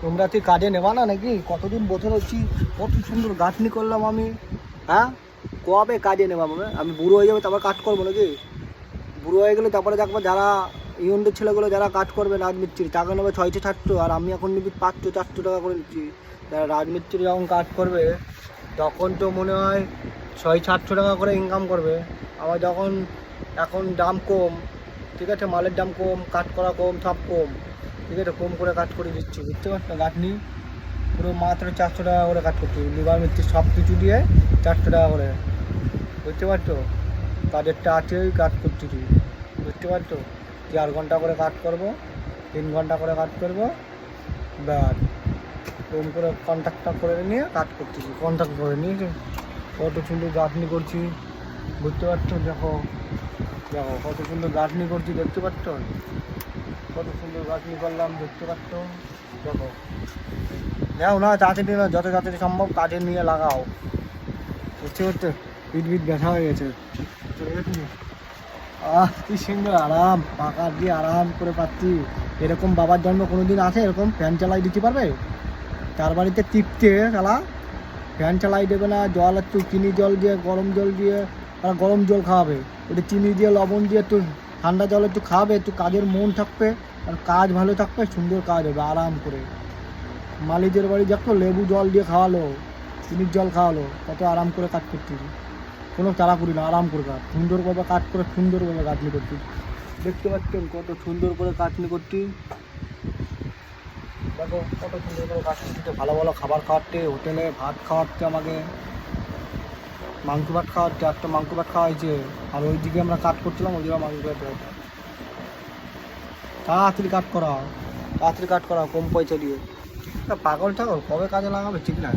তোমরা কি কাজে নেবা না নাকি? কতদিন বছর হচ্ছি, কত সুন্দর গাঁথনি করলাম আমি। হ্যাঁ, কবে কাজে নেবা মানে? আমি বুড়ো হয়ে যাবে তারপর কাজ করবো নাকি? বুড়ো হয়ে গেলে তারপরে দেখবো যারা ইয়নদের ছেলেগুলো যারা কাজ করবে রাজমিস্ত্রি, টাকা নেবে 600-700, আর আমি এখন নিবি 500-400 টাকা করে নিচ্ছি। যারা রাজমিস্ত্রি যখন কাজ করবে তখন তো মনে হয় 600-700 টাকা করে ইনকাম করবে। আমার যখন এখন দাম কম, ঠিক আছে, মালের দাম কম, কাজ করা কম, সব কম, ঠিক আছে, কম করে কাজ করে দিচ্ছি, বুঝতে পারছো? গাঁথনি পুরো মাত্র 400 টাকা করে কাজ করছি, লিভার মিস্ত্রি সব কিছু দিয়ে 400 টাকা করে, বুঝতে পারছো? কাজেরটা আছেই, কাজ করছি, বুঝতে পারছো? 4 ঘন্টা করে কাজ করবো, 3 ঘন্টা করে কাজ করবো, ব্যাস কম করে কন্ট্রাক্টটা করে নিয়ে কাজ করতেছি, কন্ট্রাক্ট করে নিয়ে কত সুন্দর গাঁথনি করছি, বুঝতে পারছো? দেখো দেখো কত সুন্দর গাঁথনি করছি, দেখতে পাচ্ছ? কত সুন্দর গাঁথনি করলাম, দেখতে পাচ্ছ? দেখো, নাও না তাড়াতাড়ি না, যত তাড়াতাড়ি সম্ভব কাজে নিয়ে লাগাও, বুঝতে পারছো? পিঠ ব্যথা হয়ে গেছে। কি সুন্দর আরাম, পাকা দিয়ে আরাম করে পাচ্ছি। এরকম বাবার জন্ম কোনোদিন আছে এরকম ফ্যান চালাই দিতে পারবে? তার বাড়িতে টিপতে চালা, ফ্যান চালাই দেবে না, জল একটু চিনি জল দিয়ে, গরম জল দিয়ে, আর গরম জল খাওয়াবে, একটু চিনি দিয়ে লবণ দিয়ে একটু ঠান্ডা জল একটু খাওয়াবে, একটু কাজের মন থাকবে, আর কাজ ভালো থাকবে, সুন্দর কাজ হবে আরাম করে। মালিকের বাড়ি দেখো লেবু জল দিয়ে খাওয়ালো, চিনির জল খাওয়ালো, কত আরাম করে কাজ করতেছি, কোনো তাড়া করি না, আরাম করে কাজ, সুন্দরভাবে কাজ করে সুন্দরভাবে কাটনি করছি, দেখতে পাচ্ছেন কত সুন্দর করে কাটনি করছি। দেখো কত সুন্দর করে কাজ করছে, ভালো ভালো খাবার খাওয়াচ্ছে, হোটেলে ভাত খাওয়াচ্ছে আমাকে, মাংস ভাত খাওয়াচ্ছে, একটা মাংস ভাত খাওয়াইছে, আর ওইদিকে আমরা কাজ করছিলাম, ওইদিকে মাংস ভাত খাওয়াচ্ছে। তাড়াতাড়ি কাজ করা, তাড়াতাড়ি কাজ করা, কম পয়সা দিয়ে। পাগল ঠাগল কবে কাজে লাগাবে ঠিক না।